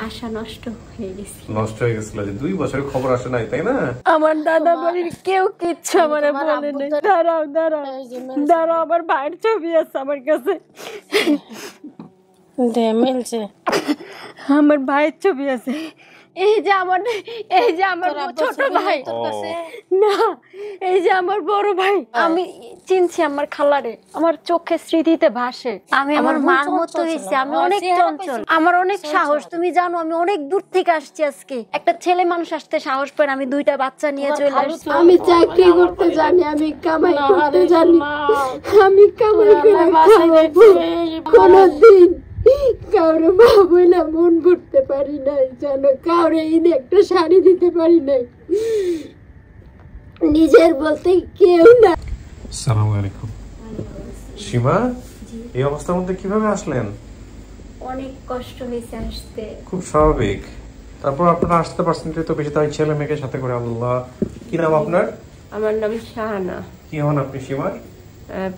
আশা নষ্ট হয়ে গেছে। নষ্ট হয়ে গেছিল যে 2 বছরের খবর আসে নাই, তাই না? আমার দাদা বাড়ির কেউ কিচ্ছু আমারে বলে নাই। দাঁড়াও দাঁড়াও দাঁড়াও, আমার ভাইয়ের ছবি আছে আমার কাছে। মিলছে, আমার ভাইয়ের ছবি আছে। এই যে আমার ছোট ভাই, না এই যে আমার বড় ভাই। আমি চিনছি আমার খালারে, আমার চোখে স্মৃতিতে ভাসে। আমি আমার মার মতো হয়েছি, আমি অনেক চঞ্চল, আমার অনেক সাহস। তুমি জানো আমি অনেক দূর থেকে আসছি। আজকে একটা ছেলে মানুষ আসতে সাহস পায়, আমি 2টা বাচ্চা নিয়ে চলে আসছি। আমি চাকরি করতে জানি, আমি কামাই করতে জানি, আমি কামাই করে খাওয়াবো। কোনদিন কাউরে ভাবো না মন করতে পারি নাই, জানো কাউরে ঈদে একটা শাড়ি দিতে পারি নাই, নিজের বলতে কেউ না। আসসালামু আলাইকুম। সীমা, এই অবস্থার মধ্যে কিভাবে আসলেন? অনেক কষ্ট হয়েছে আসতে। খুব স্বাভাবিক। তারপর আপনারা আসতে পারছেন তো বেশি, তাই ছেলে মেয়েকে সাথে করে। আল্লাহ, কি নাম আপনার? আমার নাম শাহানা। কি হন আপনি সীমার?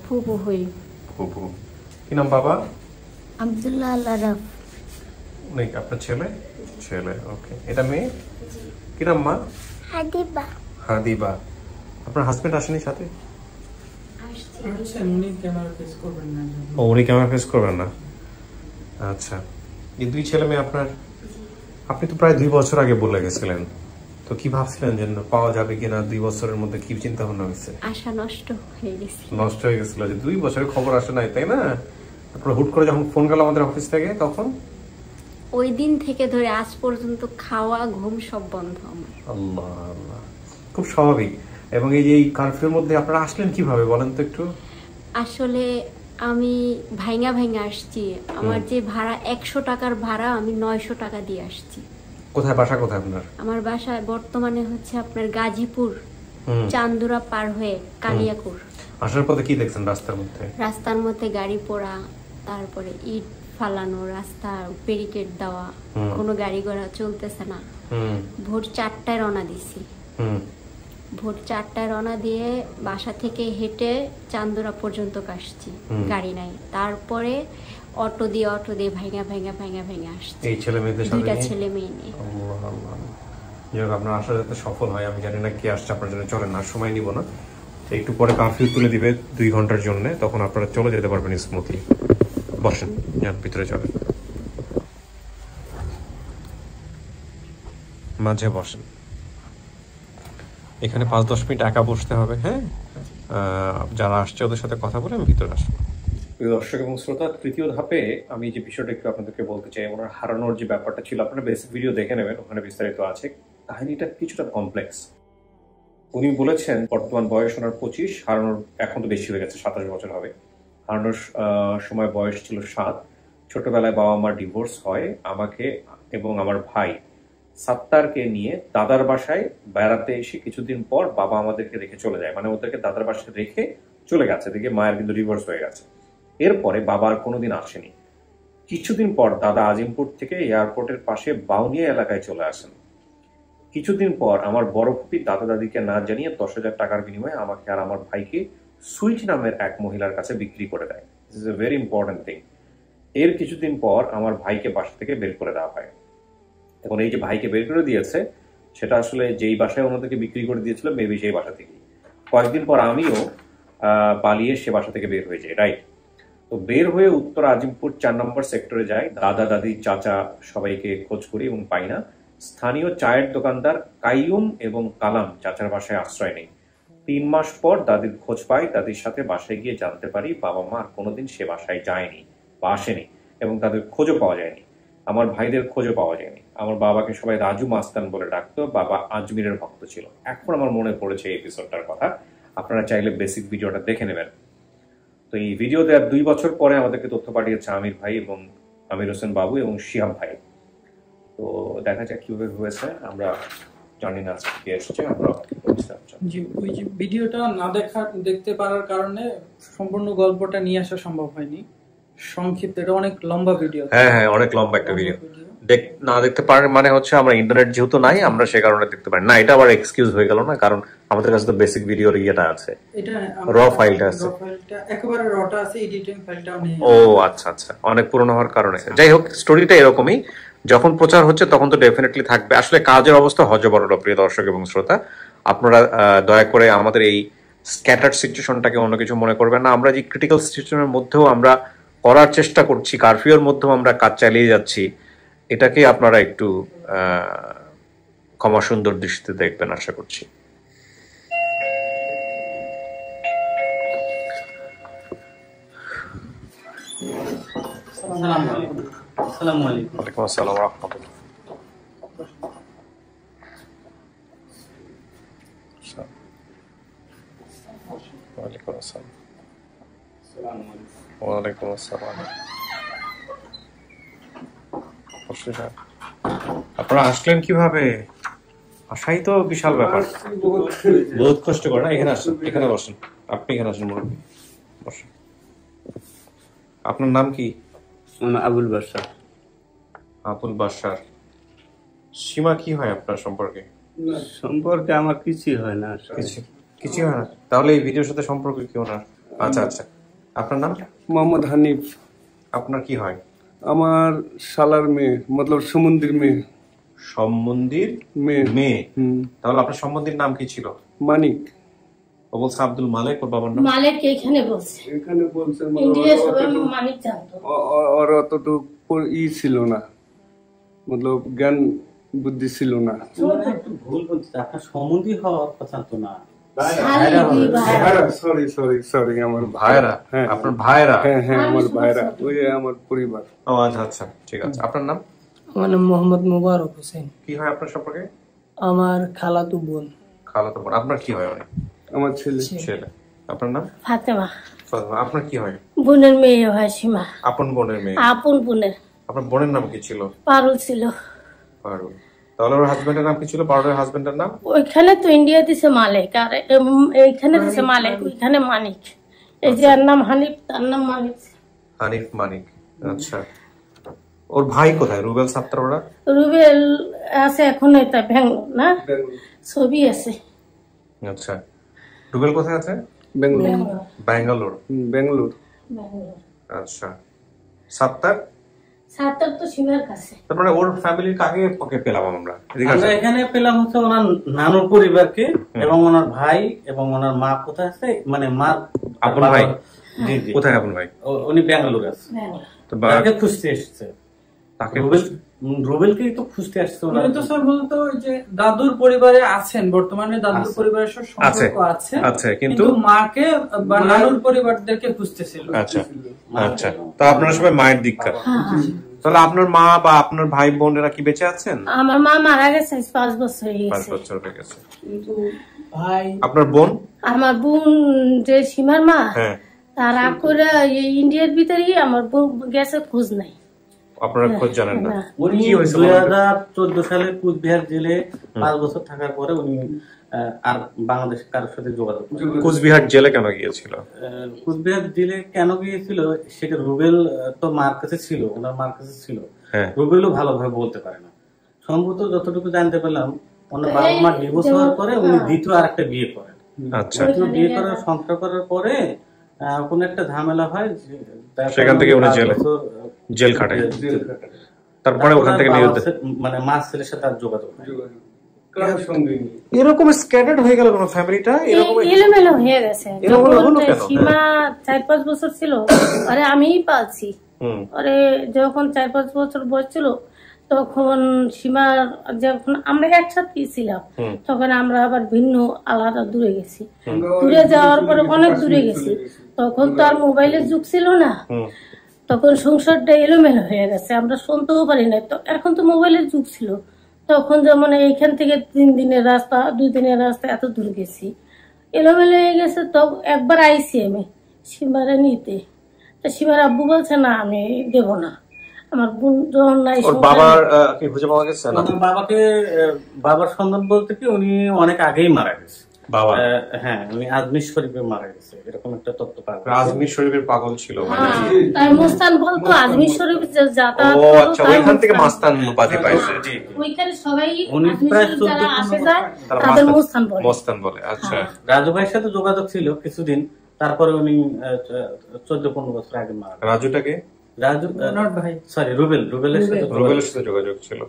ফুপু হই। ফুপু। কি নাম বাবা? আব্দুল্লাহ আলারাফ। নেই আপনার ছেলে? ছেলে, ওকে। এটা মেয়ে? কি নাম মা? হাদিবা। হাদিবা। আপনার হাজবেন্ড আসেনি সাথে? উনি ক্যামেরা ফেস করবেন না। ও, উনি ক্যামেরা ফেস করবেন না। আচ্ছা, এই 2 ছেলে মেয়ে আপনার। আপনি তো প্রায় 2 বছর আগে বলে গেছিলেন, তো কি ভাবছিলেন যে পাওয়া যাবে কিনা? 2 বছরের মধ্যে কি চিন্তা ভাবনা হয়েছে? আশা নষ্ট হয়ে গেছে। নষ্ট হয়ে গেছিল যে 2 বছরের খবর আসে নাই, তাই না? তারপর হুট করে যখন ফোন গেল আমাদের অফিস থেকে, তখন ওই দিন থেকে ধরে আজ পর্যন্ত খাওয়া ঘুম সব বন্ধ আমার। আল্লাহ আল্লাহ, খুব স্বাভাবিক। এবং এই যে এই কারফিউর মধ্যে আপনারা আসলেন কিভাবে বলেন তো একটু? আসলে আমি ভাইঙ্গা আসছি। আমার যে ভাড়া 100 টাকার ভাড়া, আমি 900 টাকা দিয়ে আসছি। কোথায় বাসা? কোথায় আপনার? আমার বাসা বর্তমানে হচ্ছে আপনার গাজীপুর, চান্দুরা পার হয়ে কালিয়াকুর। আসার পথে কি দেখছেন রাস্তার মধ্যে? রাস্তার মধ্যে গাড়ি পোড়া, তারপরে ইট ফালানো, রাস্তা ব্যারিকেড দেওয়া, কোনো গাড়ি ঘোড়া চলতেছে না। ভোর 4টায় রওনা দিছি। ভোর 4টায় রওনা দিয়ে বাসা থেকে হেঁটে চান্দুরা পর্যন্ত আসছি, গাড়ি নাই। তারপরে অটো দিয়ে ভাঙা আসছি। এই ছেলে মেয়েদের সাথে 2টা ছেলে মেয়ে নিয়ে। আল্লাহ আল্লাহ, যাক আপনার আশা যাতে সফল হয়। আমি জানি না কি আসছে আপনার জন্য, চলেন না, সময় নিব না। একটু পরে কারফিউ তুলে দিবে 2 ঘন্টার জন্য, তখন আপনারা চলে যেতে পারবেন স্মুথলি। বসেন, যান ভিতরে চলেন, মাঝে বসেন। এখানে 5-10 মিনিট একা বসতে হবে, হ্যাঁ? যারা আসছে ওদের সাথে কথা বলে আমি ভিতরে আসবো। প্রিয় দর্শক এবং শ্রোতা, 3য় ধাপে আমি যে বিষয়টা একটু আপনাদেরকে বলতে চাই, ওনার হারানোর যে ব্যাপারটা ছিল, আপনারা বেসিক ভিডিও দেখে নেবেন, ওখানে বিস্তারিত আছে। কাহিনীটা কিছুটা কমপ্লেক্স। উনি বলেছেন বর্তমান বয়স ওনার 25, হারানোর এখন তো বেশি হয়ে গেছে, 27 বছর হবে। হারানোর সময় বয়স ছিল 7। ছোটবেলায় বাবা মার ডিভোর্স হয়। আমাকে এবং আমার ভাই সাত্তারকে নিয়ে দাদার বাসায় বেড়াতে এসে কিছুদিন পর বাবা আমাদেরকে রেখে চলে যায়, মানে ওদেরকে দাদার বাসায় রেখে চলে গেছে। দেখে মায়ের কিন্তু ডিভোর্স হয়ে গেছে। এরপরে বাবা আর কোনোদিন আসেনি। কিছুদিন পর দাদা আজিমপুর থেকে এয়ারপোর্টের পাশে বাউনিয়া এলাকায় চলে আসেন। কিছুদিন পর আমার বড় ফুপি দাদা দাদিকে না জানিয়ে 10,000 টাকার বিনিময়ে আমাকে আর আমার ভাইকে সুইট নামের এক মহিলার কাছে বিক্রি করে দেয়। This is a very important thing. এর কিছুদিন পর আমার ভাইকে বাসা থেকে বের করে দেওয়া হয়। এখন এই যে ভাইকে বের করে দিয়েছে, সেটা আসলে যেই বাসায় ওনাদেরকে বিক্রি করে দিয়েছিল, মেবি সেই বাসা থেকেই। কয়েকদিন পর আমিও পালিয়ে সে বাসা থেকে বের হয়ে যাই, রাইট? তো বের হয়ে উত্তর আজিমপুর 4 নম্বর সেক্টরে যাই। দাদা দাদি চাচা সবাইকে খোঁজ করি এবং পাই না। স্থানীয় চায়ের দোকানদার কাইয়ুম এবং কালাম চাচার বাসায় আশ্রয় নেই। 3 মাস পর দাদির খোঁজ পাই। দাদির সাথে বাসায় গিয়ে জানতে পারি বাবা মা আর কোনোদিন সে বাসায় যায়নি বা আসেনি, এবং তাদের খোঁজও পাওয়া যায়নি। আমার ভাইদের খোঁজও পাওয়া যায়নি। আমার বাবাকে সবাই রাজু মাস্তান বলে ডাকতো। বাবা আজমিরের ভক্ত ছিল। এখন আমার মনে পড়েছে এই এপিসোডটার কথা। আপনারা চাইলে বেসিক ভিডিওটা দেখে নেবেন। তো এই ভিডিও দেওয়ার 2 বছর পরে আমাদেরকে তথ্য পাঠিয়েছে আমির ভাই এবং আমির হোসেন বাবু এবং শিহাব ভাই। তো দেখা যাক কিভাবে হয়েছে, আমরা জানি না আজকে এসেছে। আমরা জি, ওই যে ভিডিওটা না দেখতে পারার কারণে সম্পূর্ণ গল্পটা নিয়ে আসা সম্ভব হয়নি। সংক্ষিপ্ত, এটা অনেক লম্বা ভিডিও। হ্যাঁ হ্যাঁ, অনেক লম্বা একটা ভিডিও। না দেখতে পারেন মানে হচ্ছে আমরা ইন্টারনেট যেহেতু নাই, আমরা সে কারণে দেখতে পারি না। এটা আবার এক্সকিউজ হয়ে গেল না, কারণ আমাদের কাছে তো বেসিক ভিডিওর ইয়েটা আছে, এটা র ফাইলটা আছে। ফাইলটা একেবারে রটা আছে, এডিটিং ফাইলটা আমি। ও আচ্ছা আচ্ছা, অনেক পুরনো হওয়ার কারণে। যাই হোক, স্টোরিটা এরকমই, যখন প্রচার হচ্ছে তখন তো ডেফিনেটলি থাকবে। আসলে কাজের অবস্থা হজবরল, প্রিয় দর্শক এবং শ্রোতা। আপনারা দয়া করে আমাদের এই স্ক্যাটার্ড সিচুয়েশনটাকে অন্য কিছু মনে করবেন না। আমরা যে ক্রিটিক্যাল সিচুয়েশনের মধ্যেও আমরা করার চেষ্টা করছি, কারফিউর মধ্যেও আমরা কাজ চালিয়ে যাচ্ছি, এটাকে আপনারা একটু ক্ষমা সুন্দর দৃষ্টিতে দেখবেন আশা করছি। আসসালামু আলাইকুম। ওয়ালাইকুম আসসালাম ওয়া রাহমাতুল্লাহ। ওয়ালাইকুম আসসালাম। ওয়ালাইকুম আসসালাম। আপনারা আসলেন কিভাবে? আসাই তো বিশাল ব্যাপার, বহুত কষ্ট করে না? এখানে আসেন, এখানে বসেন, আপনি এখানে আসেন মুরব্বী, বসেন। আপনার নাম কি? আবুল বাশার। আবুল বাশার। সীমা কি হয় আপনার সম্পর্কে? সম্পর্কে আমার কিছুই হয় না। কিছু হয় না? তাহলে এই ভিডিওর সাথে সম্পর্ক কি ওনার? আচ্ছা আচ্ছা, আপনার নাম? মোহাম্মদ হানিফ। আপনার কি হয়? আমার শালার মেয়ে, মতলব সমুদ্রের মেয়ে। সম্বন্ধীর মেয়ে। মেয়ে? তাহলে আপনার সম্বন্ধীর নাম কি ছিল? মানিক। ও বলছে আব্দুল মালিক, ওর বাবার নাম মালিক এখানে বলছে, এখানে বলছে ইন্ডিয়া সবাই মালিক জানতো। ওর অতটুকু ছিল না, মতলব জ্ঞান বুদ্ধি ছিল না। একটু ভুল বলছি, আপনার সম্বন্ধী হওয়ার কথা তো না। সরি সরি সরি, আমার ভাইরা। হ্যাঁ আপনার ভাইরা? হ্যাঁ হ্যাঁ, আমার ভাইরা, ওই যে আমার পরিবার। ও আচ্ছা আচ্ছা, ঠিক আছে। আপনার নাম? আমার নাম মোহাম্মদ মুবারক হোসেন। কি হয় আপনার সম্পর্কে? আমার খালাতো বোন। খালাতো বোন। আপনার কি হয়? অনেক আমার ছেলে। ছেলে। আপনার নাম? ফাতেমা। ফাতেমা। আপনার কি হয়? বোনের মেয়ে হয় সীমা। আপন বোনের মেয়ে? আপন বোনের। আপনার বোনের নাম কি ছিল? পারুল ছিল। পারুল। তাহলে ওর হাজবেন্ডের নাম কি ছিল? পারুলের হাজবেন্ডের নাম? ওইখানে তো ইন্ডিয়া দিছে মালিক, আর এইখানে দিছে মালিক, ওইখানে মানিক। এই যে এর নাম হানিফ, তার নাম মানিক। হানিফ মানিক। আচ্ছা, ওর ভাই কোথায়? রুবেল সাত্তার ওরা? রুবেল আছে এখন, এটা ব্যাঙ্গালোর না, ছবি আছে। আচ্ছা, রুবেল কোথায় আছে? বেঙ্গালুরু। ব্যাঙ্গালোর। বেঙ্গালুরু। আচ্ছা, সাত্তার? সাত্তার তো সীমার কাছে। তার মানে ওর ফ্যামিলির কাকে ওকে পেলাম আমরা? আমরা এখানে পেলাম হচ্ছে ওনার নানুর পরিবারকে, এবং ওনার ভাই এবং ওনার মা কোথায় আছে, মানে মা আপন ভাই? জি জি। কোথায় আপন ভাই? উনি ব্যাঙ্গালোরে আছে, তো তাকে খুঁজতে এসেছে। তাকে রুবেলকেই তো খুঁজতে আসছে ওনারা। উনি তো স্যার মূলত ওই যে দাদুর পরিবারে আছেন, বর্তমানে দাদুর পরিবারের সাথে সম্পর্ক আছে, আচ্ছা, কিন্তু মাকে বা নানুর পরিবারদেরকে খুঁজতেছিল। আচ্ছা আচ্ছা, তো আপনারা সবাই মায়ের দীক্ষা। তাহলে আপনার মা বা আপনার ভাই বোনেরা কি বেঁচে আছেন? আমার মা মারা গেছে 5 বছর হয়ে 5 গেছে। বছর হয়ে গেছে। ভাই আপনার বোন? আমার বোন যে সীমার মা, হ্যাঁ, তারা করে ইন্ডিয়ার ভিতরেই আমার বোন গেছে, খোঁজ নাই। আপনারা খোঁজ জানেন না? উনি কি হয়েছে? 2014 সালে কুচবিহার জেলে 5 বছর থাকার পরে উনি আর বাংলাদেশ কারোর সাথে যোগাযোগ করেন। কুচবিহার জেলে কেন গিয়েছিল? কুচবিহার জেলে কেন গিয়েছিল সেটা রুবেল তো মার কাছে ছিল, ওনার মার কাছে ছিল। হ্যাঁ, রুবেলও ভালোভাবে বলতে পারে না। সম্ভবত যতটুকু জানতে পারলাম, ওনার বাবা মা ডিভোর্স হওয়ার পরে উনি দ্বিতীয় আরেকটা বিয়ে করেন। আচ্ছা, বিয়ে করার সংসার করার পরে কোন একটা ঝামেলা হয়, সেখান থেকে উনি জেল খাটে। তারপরে ওখান থেকে মানে মা ছেলের সাথে আর যোগাযোগ নাই। এরকম স্ক্যাটার্ড হয়ে গেল কোন ফ্যামিলিটা? এরকম এলোমেলো হয়ে গেছে। এলোমেলো হলো কেন? সীমা 4-5 বছর ছিল, আরে আমিই পালছি। আরে যখন 4-5 বছর বয়স ছিল, তখন সীমা যখন আমরা একসাথে ছিলাম, তখন আমরা আবার ভিন্ন আলাদা দূরে গেছি। দূরে যাওয়ার পরে অনেক দূরে গেছি, তখন তো আর মোবাইলের যুগ ছিল না, তখন সংসারটা এলোমেলো হয়ে গেছে, আমরা শুনতেও পারি না। তো এখন তো মোবাইলের যুগ ছিল, তখন যেমন এইখান থেকে 3 দিনের রাস্তা, 2 দিনের রাস্তা, এত দূর গেছি, এলোমেলো হয়ে গেছে। তো একবার আইসি আমি সীমারে নিতে, তা সীমার আব্বু বলছে না, আমি দেব না। আমার বোন যখন নাই, বাবার কি খুঁজে পাওয়া গেছে না? বাবার সন্তান বলতে কি উনি অনেক আগেই মারা গেছে। বাবা হ্যাঁ উনি আজমির শরীফে মারা গেছে এরকম একটা তথ্য পাওয়া গেছে। আজমির শরীফের পাগল ছিল মানে তাই মুস্তান বলতো আজমির শরীফ যাতায়াত ও আচ্ছা ওইখান থেকে মাস্তান উপাধি পাইছে ওইখানে সবাই উনি আজমির প্রায় শরীফ যারা 14 আসে যায় তারা তাদের মুস্তান বলে। মস্তান বলে আচ্ছা রাজু ভাইয়ের সাথে যোগাযোগ ছিল কিছুদিন, তারপরে উনি 14-15 বছর আগে মারা গেছেন। রাজুটাকে রাজু নট ভাই সরি রুবেলের সাথে রুবেলের সাথে যোগাযোগ ছিল,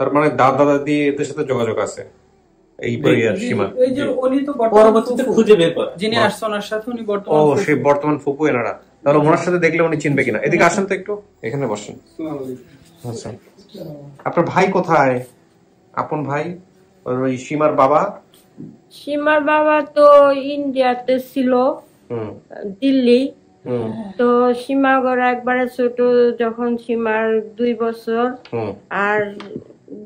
তার মানে দাদা দাদি এদের সাথে যোগাযোগ আছে এই পরিবার সীমা। এই যে উনি তো পরবর্তীতে খুঁজে বের করে যিনি আসছে ওনার সাথে উনি ও বর্তমানে সে বর্তমান ফুপু এনারা, তাহলে ওনার সাথে দেখলে উনি চিনবে কিনা। এদিকে আসেন তো একটু, এখানে বসেন। আচ্ছা আপনার ভাই কোথায়? আপন ভাই ওই সীমার বাবা? সীমার বাবা তো ইন্ডিয়াতে ছিল, দিল্লি। তো সীমা গড়া একবারে ছোট যখন সীমার 2 বছর, আর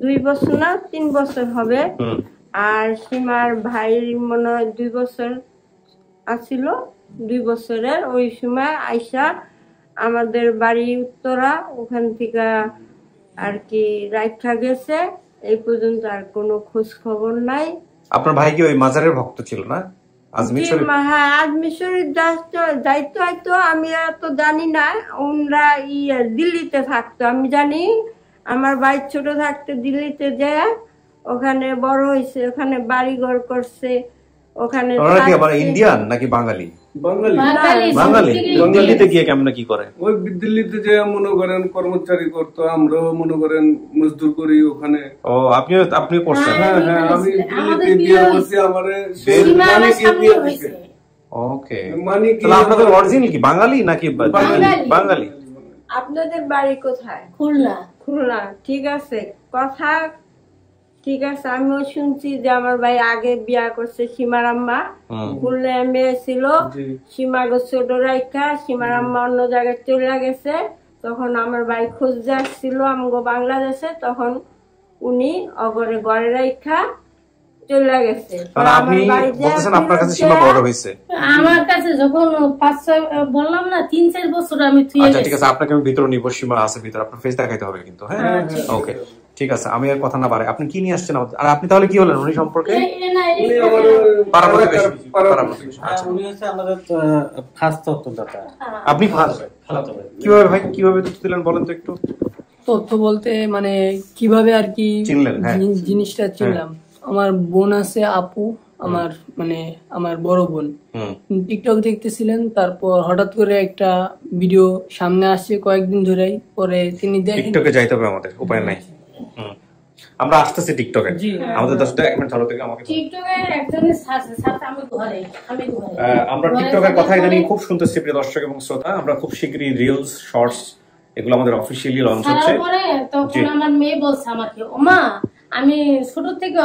2 বছর না 3 বছর হবে। আর সীমার ভাই মনে হয় 2 বছর আছিল, 2 বছরের। ওই সময় আইসা আমাদের বাড়ি উত্তরা, ওখান থেকে আর কি রাইখা গেছে। এই পর্যন্ত আর কোনো খোঁজ খবর নাই। আপনার ভাই কি ওই মাজারের ভক্ত ছিল না? আজমির শরীফ? হ্যাঁ আজমির শরীফ যাইতো হয়তো, আমি তো জানি না। ওনরা দিল্লিতে থাকতো, আমি জানি। আমার ভাই ছোট থাকতে দিল্লিতে যায়, ওখানে বড় হয়েছে, ওখানে বাড়ি ঘর করছে, ওখানে। ইন্ডিয়ান নাকি বাঙালি? বাঙালি। বাঙালি। দিল্লিতে গিয়ে কেমন কি করে? ওই দিল্লিতে যে মনে করেন কর্মচারী করতো, আমরাও মনে করেন মজদুর করি ওখানে। ও আপনি করছেন? হ্যাঁ হ্যাঁ আমি দিল্লিতে বিয়ে করছি, আমারে বিয়ে হয়েছে। ওকে, তাহলে আপনাদের অরিজিনাল কি বাঙালি নাকি? বাঙালি। আপনাদের বাড়ি কোথায়? খুলনা। খুলনা, ঠিক আছে। কথা ঠিক আছে। আমিও শুনছি যে আমার ভাই আগে বিয়া করছে সীমার আম্মা, খুলনায় মেয়ে ছিল। সীমা ছোট রাইখা সীমার আম্মা অন্য জায়গায় চলে গেছে। তখন আমার ভাই খুঁজতে আসছিল আমগো বাংলাদেশে, তখন উনি অগরে ঘরে রাইখা চলে গেছে। আপনার কাছে সীমা বড় হয়েছে? আমার কাছে যখন 5-6 বললাম না 3-4 বছর আমি আচ্ছা ঠিক আছে, আপনাকে আমি ভিতরে নিব। সীমা আছে ভিতরে, আপনার ফেস দেখাইতে হবে কিন্তু। হ্যাঁ ওকে ঠিক আছে, আমি আর কথা না বাড়াই। আপনি কি নিয়ে আসছেন? আর আপনি তাহলে কি হলেন উনি সম্পর্কে? উনি হচ্ছে আমাদের খাস তত্ত্বদাতা। আপনি কিভাবে ভাই কিভাবে তথ্য দিলেন বলেন তো একটু। তথ্য বলতে মানে কিভাবে আর কি চিনলেন? জিনিসটা চিনলাম। আমার বোন আছে আপু, আমার মানে আমার বড় বোন টিকটক দেখতেছিলেন। তারপর হঠাৎ করে একটা ভিডিও সামনে আসছে কয়েকদিন ধরেই। পরে তিনি টিকটকে যাইতে হবে আমাদের, উপায় নাই। আমরা আসতেছি টিকটকে। আমাদের 10 1 মিনিট ধরো থেকে আমাকে টিকটকে একজনের সাথে আমি ঘরে আমরা টিকটকের কথা জানি খুব শুনতেছি প্রিয় দর্শক এবং শ্রোতা। আমরা খুব শীঘ্রই রিলস, শর্টস এগুলো আমাদের অফিশিয়ালি লঞ্চ হচ্ছে। তখন আমার মেয়ে বলছে আমাকে, ওমা আমি ছোট থেকে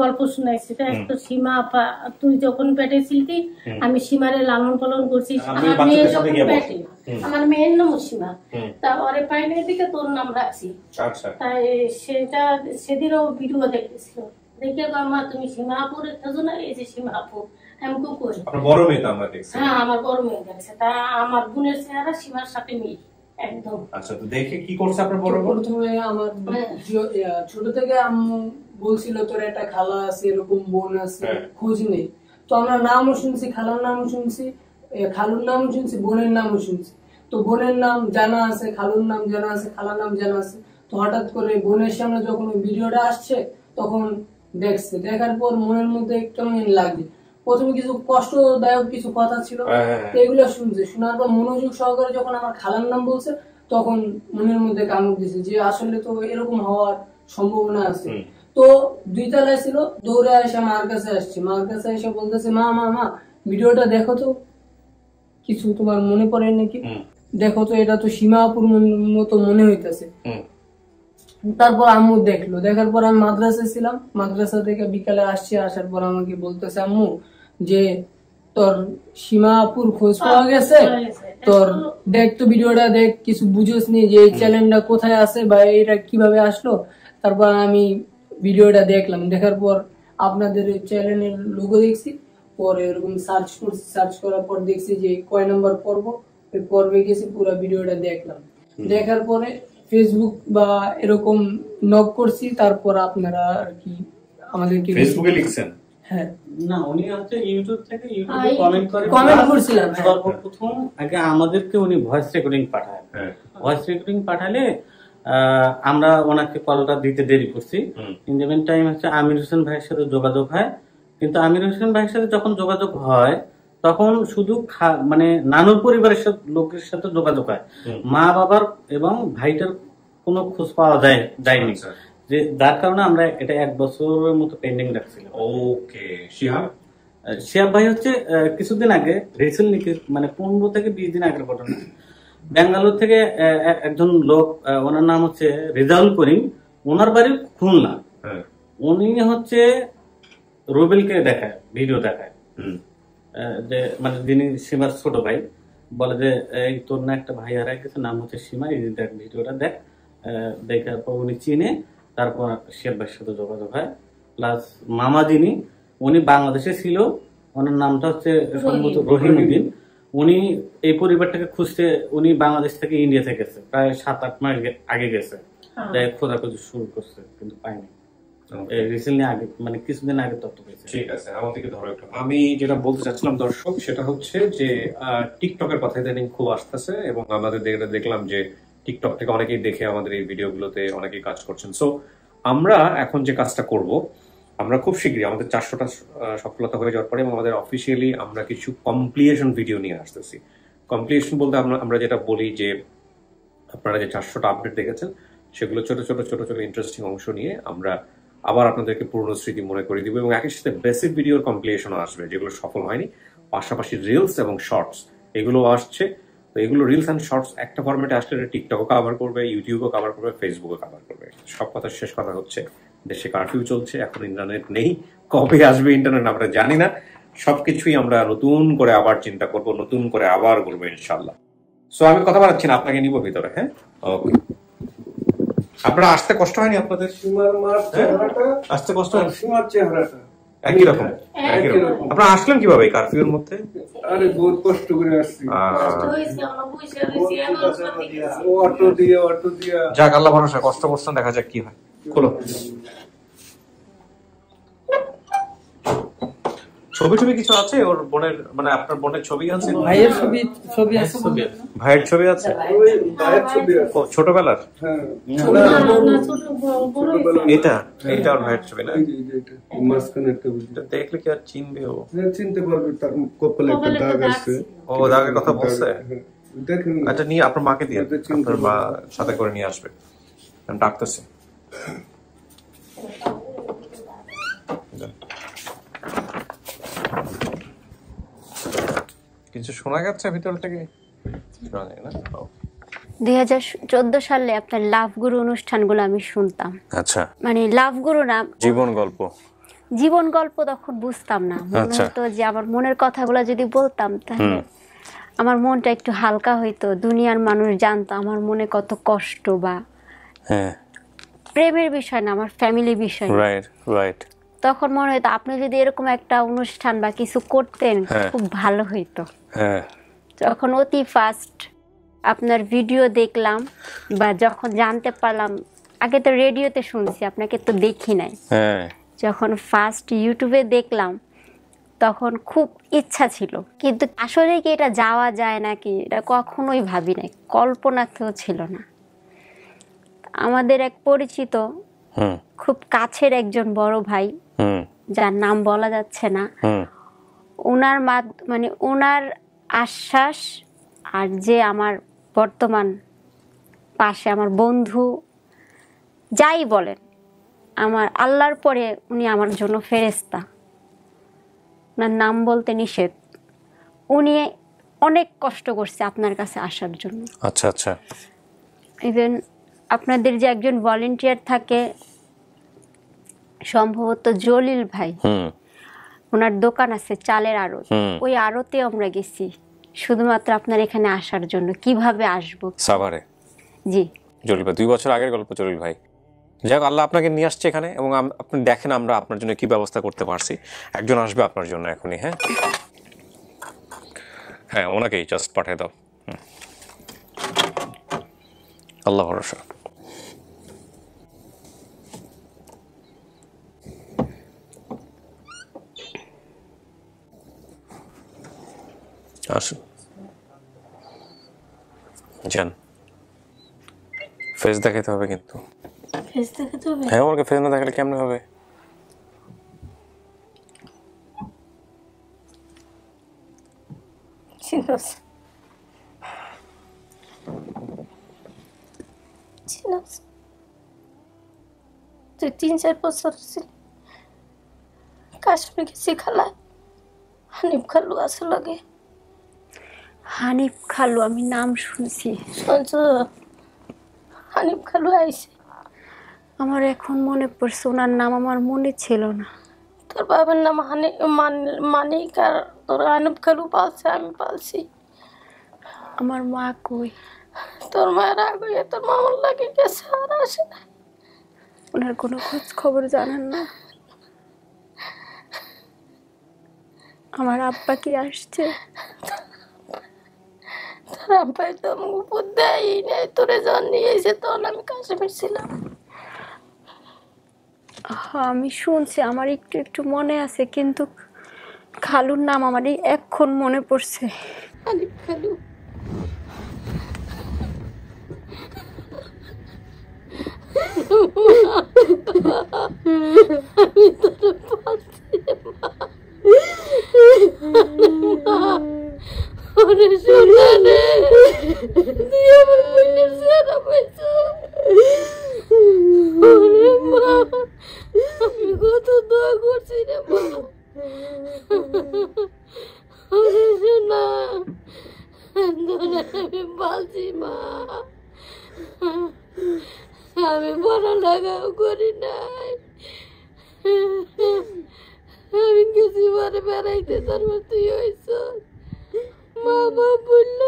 গল্প শুনাইছি, একটা সীমা আপা তুই যখন পেটে ছিলি আমি সীমারে লালন পালন করছি। আমার মেয়ে যখন পেটে, আমার মেয়ের নাম সীমা, তারপরে পাইনের দিকে তোর নাম রাখছি। তাই সেটা সেদিনও ভিডিও দেখতেছিল, দেখে মা তুমি সীমা আপুর থাকো না, এই যে সীমা আপু আমি খুব করি। বড় মেয়ে তো আমরা দেখছি। হ্যাঁ আমার বড় মেয়ে দেখছে। তা আমার বোনের চেহারা সীমার সাথে মিল একদম। আচ্ছা তো দেখে কি করছে আপনার বড় বোন? প্রথমে আমার ছোট থেকে আম্মু বলছিল তোর একটা খালা আছে, এরকম বোন আছে, খোঁজ নেই। তো আমরা নামও শুনছি, খালার নামও শুনছি, খালুর নামও শুনছি, বোনের নামও শুনছি। তো বোনের নাম জানা আছে, খালুর নাম জানা আছে, খালার নাম জানা আছে। তো হঠাৎ করে বোনের সামনে যখন ওই ভিডিওটা আসছে তখন দেখছে, দেখার পর মনের মধ্যে কেমন লাগছে। প্রথমে কিছু কষ্টদায়ক কিছু কথা ছিল, এগুলো শুনছে। শোনার পর মনোযোগ সহকারে যখন আমার খালার নাম বলছে তখন মনের মধ্যে কামড় দিছে যে আসলে তো এরকম হওয়ার সম্ভাবনা আছে। তো 2 তলায় ছিল, দৌড়ে এসে মার কাছে আসছে। মার কাছে এসে বলতেছে মা মা মা ভিডিওটা দেখো তো, কিছু তোমার মনে পড়ে নাকি, দেখো তো এটা তো সীমা আপুর মতো মনে হইতেছে। তারপর আম্মু দেখলো, দেখার পর আমি মাদ্রাসায় ছিলাম, মাদ্রাসা থেকে বিকালে আসছি। আসার পর আমাকে বলতেছে আম্মু যে তোর সীমা আপুর খোঁজ পাওয়া গেছে, তোর দেখ তো ভিডিওটা দেখ, কিছু বুঝোস নি যে এই চ্যানেলটা কোথায় আছে বা এটা কিভাবে আসলো। তারপর আমি ভিডিওটা দেখলাম, দেখার পর আপনাদের চ্যানেলের লোগো দেখছি, পরে এরকম সার্চ করছি, সার্চ করার পর দেখছি যে কয় নম্বর পর্ব, ওই পর্বে গেছি, পুরো ভিডিওটা দেখলাম। দেখার পরে ফেসবুক বা এরকম নক করছি। তারপর আপনারা আর কি আমাদেরকে ফেসবুকে লিখছেন? হ্যাঁ না, উনি হচ্ছে ইউটিউব থেকে ইউটিউবে কমেন্ট করে করছিলেন। সর্বপ্রথম আগে আমাদেরকে উনি ভয়েস রেকর্ডিং পাঠায়। ভয়েস রেকর্ডিং পাঠালে আমরা ওনাকে কলটা দিতে দেরি করছি। ইন দ্য মিন টাইম হচ্ছে আমির হোসেন ভাইয়ের সাথে যোগাযোগ হয়, কিন্তু আমির হোসেন ভাইয়ের সাথে যখন যোগাযোগ হয় তখন শুধু মানে নানুর পরিবারের লোকের সাথে যোগাযোগ হয়, মা বাবার এবং ভাইটার কোনো খোঁজ পাওয়া যায়নি, যে যার কারণে আমরা এটা 1 বছরের মতো পেন্ডিং রাখছিলাম। ওকে। শিহাব ভাই হচ্ছে কিছুদিন আগে রিসেন্টলি, মানে 15 থেকে 20 দিন আগের ঘটনা, ব্যাঙ্গালোর থেকে একজন লোক, ওনার নাম হচ্ছে রেজাউল করিম, ওনার বাড়ি খুলনা। উনি হচ্ছে রুবেলকে দেখায়, ভিডিও দেখায়, যে মানে যিনি সীমার ছোট ভাই, বলে যে এই তোর না একটা ভাই হারাই গেছে, নাম হচ্ছে সীমা, এই দেখ ভিডিওটা দেখ। দেখার পর উনি চিনে, তারপর শিহাব ভাইয়ের সাথে যোগাযোগ হয়। প্লাস মামা যিনি, উনি বাংলাদেশে ছিল, ওনার নামটা হচ্ছে সম্ভবত রহিম উদ্দিন। উনি এই পরিবারটাকে খুঁজতে উনি বাংলাদেশ থেকে ইন্ডিয়াতে গেছে, প্রায় 7-8 মাস আগে গেছে, খোঁজাখুঁজি শুরু করছে, কিন্তু পায়নি। রিসেন্টলি আগে, মানে কিছুদিন আগে তথ্য পেয়েছে। ঠিক আছে, আমার থেকে ধরো একটু। আমি যেটা বলতে চাচ্ছিলাম দর্শক, সেটা হচ্ছে যে টিকটকের কথা ইদানিং খুব আসতেছে, এবং আমাদের দেখলাম যে টিকটক থেকে অনেকেই দেখে আমাদের এই ভিডিওগুলোতে অনেকেই কাজ করছেন। সো আমরা এখন যে কাজটা করব, আমরা খুব শীঘ্রই আমাদের 400টা সফলতা হয়ে যাওয়ার পরে এবং আমাদের অফিসিয়ালি আমরা কিছু কমপ্লিয়েশন ভিডিও নিয়ে আসতেছি। কমপ্লিয়েশন বলতে আমরা যেটা বলি যে আপনারা যে 400টা আপডেট দেখেছেন, সেগুলো ছোট ছোট ছোট ছোট ইন্টারেস্টিং অংশ নিয়ে আমরা আবার আপনাদেরকে পুরনো স্মৃতি মনে করে দিব, এবং একই সাথে বেসিক ভিডিওর কমপ্লিয়েশনও আসবে যেগুলো সফল হয়নি। পাশাপাশি রিলস এবং শর্টস এগুলো আসছে। তো এগুলো রিলস অ্যান্ড শর্টস একটা ফরম্যাটে আসলে টিকটকও কভার করবে, ইউটিউবও কভার করবে, ফেসবুকও কভার করবে। সব কথা শেষ কথা হচ্ছে, দেশে কারফিউ চলছে, এখন ইন্টারনেট নেই, কবে আসবে ইন্টারনেট আমরা জানি না। সবকিছুই আমরা নতুন করে আবার চিন্তা করব, নতুন করে আবার করবো ইনশাল্লাহ। সো আমি কথা বলাচ্ছি না, আপনাকে নিব ভিতরে। হ্যাঁ, ওকে। আপনারা আসতে কষ্ট হয়নি আপনাদের? আসতে কষ্ট হয়? একই রকম। আপনারা আসলেন কিভাবে কারফিউর মধ্যে? আরে বহুত কষ্ট করে আসছি, অটো দিয়ে। যাক, আল্লাহ ভরসা, কষ্ট করছেন, দেখা যাক কি হয়। খোলো। ছবি কিছু আছে ওর বোনের, মানে আপনার বোনের ছবি আছে? ভাইয়ের ছবি আছে। ভাইয়ের ছবি আছে? ছোটবেলার? এটা ওর ভাইয়ের ছবি না? দেখলে কি আর চিনবে ও? চিনতে পারবে, তার কপালে একটা দাগ আছে। ও, দাগের কথা বলছে? আচ্ছা, নিয়ে আপনার মাকে দিয়ে, আপনার মা সাথে করে নিয়ে আসবে, ডাকতেছে। কিছু শোনা যাচ্ছে ভিতর থেকে? 2014 সালে আপনার লাভ গুরু অনুষ্ঠানগুলো আমি শুনতাম। আচ্ছা, মানে লাভ গুরু না, জীবন গল্প তখন বুঝতাম না। মনে হতো যে আমার মনের কথাগুলো যদি বলতাম তাহলে আমার মনটা একটু হালকা হইতো, দুনিয়ার মানুষ জানতো আমার মনে কত কষ্ট, বা প্রেমের বিষয় না, আমার ফ্যামিলির বিষয়। তখন মনে হইতো আপনি যদি এরকম একটা অনুষ্ঠান বা কিছু করতেন খুব ভালো হইতো। যখন অতি ফার্স্ট আপনার ভিডিও দেখলাম বা যখন জানতে পারলাম, আগে তো রেডিওতে শুনছি, আপনাকে তো দেখি নাই, যখন ফার্স্ট ইউটিউবে দেখলাম তখন খুব ইচ্ছা ছিল, কিন্তু আসলে কি এটা যাওয়া যায় নাকি এটা কখনোই ভাবি নাই, কল্পনাতেও ছিল না। আমাদের এক পরিচিত খুব কাছের একজন বড় ভাই, যার নাম বলা যাচ্ছে না, ওনার মানে ওনার আশ্বাস, আর যে আমার বর্তমান পাশে আমার বন্ধু, যাই বলেন, আমার আল্লাহর পরে উনি আমার জন্য ফেরেশতা। ওনার নাম বলতে নিষেধ। উনি অনেক কষ্ট করছে আপনার কাছে আসার জন্য। আচ্ছা আচ্ছা। ইভেন আপনাদের যে একজন ভলেন্টিয়ার থাকে, সম্ভবত জলিল ভাই, ওনার দোকান আছে চালের আড়ত, ওই আড়তে আমরা গেছি শুধুমাত্র আপনার এখানে আসার জন্য। কিভাবে আসবো? সাভারে? জি, জলিল ভাই 2 বছর আগের গল্প। জলিল ভাই, যাক, আল্লাহ আপনাকে নিয়ে আসছে এখানে, এবং আপনি দেখেন আমরা আপনার জন্য কি ব্যবস্থা করতে পারছি। একজন আসবে আপনার জন্য এখনই। হ্যাঁ হ্যাঁ, ওনাকেই জাস্ট পাঠিয়ে দাও। আল্লাহ ভরসা। আসুন যান, ফেস দেখাতে হবে কিন্তু। ফেস দেখাতে হবে? হ্যাঁ, আমাকে ফেস না দেখালে কেমন হবে? চিনস তুই 3-4 বছর ছিল কাশ্মীর গেছি খালা, হানিফ খালু আছে লগে। হানিফ খালু, আমি নাম শুনছি। শুনছ? হানিফ খালু আইছে। আমার এখন মনে পড়ছে, ওনার নাম আমার মনে ছিল না। তোর বাবার নাম মানিক, আর তোর হানিফ খালু পালছে, আমি পালছি। আমার মা কই? তোর মায়ের আগে তোর মামার লাগে গেছে, আর আসে না। ওনার কোনো খোঁজ খবর জানেন না? আমার আব্বা কি আসছে? তোর আব্বাই তো আমাকে উপর দেয় নাই, তোরে জন নিয়ে এসে তখন আমি কাশ্মীর ছিলাম। আমি শুনছি, আমার একটু একটু মনে আছে, কিন্তু খালুর নাম আমার এখন মনে পড়ছে। হানিফ খালু। আমি তোর পাচ্ছি ওরে সোনা রে, তুই আমার বোনের সেরা পাইছ। ওরে মা, আমি কত দোয়া করছি রে মা। ওরে সোনা, আমি পালছি মা। আমি পড়ালেখাও করি নাই, আমি কিছু বারে বেড়াইতে, তারপর তুই হয়েছ। মা বাপ বলল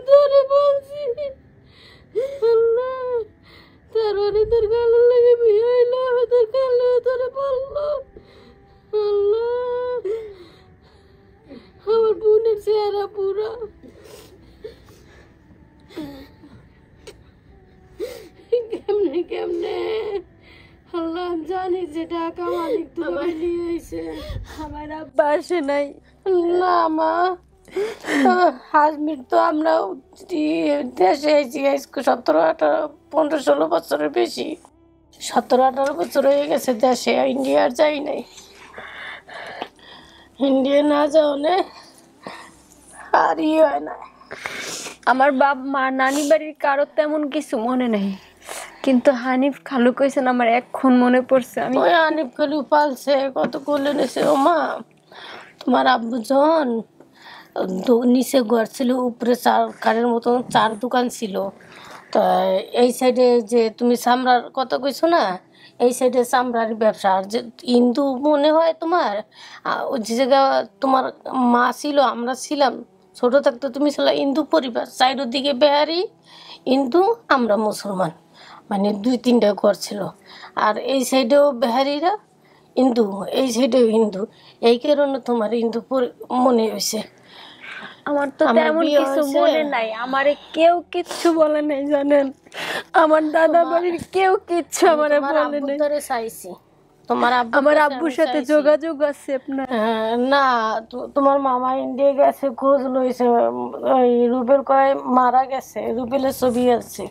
ধরে বলছি, আল্লাহ তারপরে তোর কালো লাগে বিয়ে হইল, তোর কালো তোরে বললো। আল্লাহ, আমার বোনের চেহারা পুরো কেমনে কেমনে। আল্লাহ, আমি জানি যে টাকা মালিক তোমার নিয়ে এসে। আমার আব্বা আসে নাই। না মা, কাশ্মীর তো আমরা দেশে এসেছি 17-18-15-16 বছরের বেশি, 17-18 বছর হয়ে গেছে দেশে। ইন্ডিয়ার যাই নাই, ইন্ডিয়া না যাও নে আর ই হয় না। আমার বাপ মা নানি বাড়ির কারো তেমন কিছু মনে নেই, কিন্তু হানিফ খালু কইছেন আমার এখন মনে পড়ছে। আমি ওই হানিফ খালু পালছে, কত কোলে নেছে। ও মা, তোমার আব্বু জন নিচে ঘর ছিল, উপরে কারের মতন 4 দোকান ছিল। তা এই সাইডে যে তুমি চামড়ার কথা কইছো না, এই সাইডে চামড়ার ব্যবসা। আর যে হিন্দু মনে হয় তোমার, ওই যে জায়গা তোমার মা ছিল, আমরা ছিলাম ছোট থাকতে, তুমি ছিল হিন্দু পরিবার, চারিদিকে বেহারি হিন্দু, আমরা মুসলমান, মানে 2-3টা ঘর ছিল। আর এই সাইডেও বেহারিরা হিন্দু, এই সাইডেও হিন্দু, এই কারণে তোমার হিন্দু মনে হয়েছে। আমার তো তেমন কিছু মনে নাই, আমারে কেউ কিচ্ছু বলে নাই জানেন। আমার দাদা বাড়ির কেউ কিচ্ছু আমারে বলে নাই। চাইছি তোমার আমার আব্বুর সাথে যোগাযোগ আছে আপনার? না, তোমার মামা ইন্ডিয়া গেছে, খোঁজ লইছে, ওই রুবেল কয় মারা গেছে, রুবেলের ছবি আছে,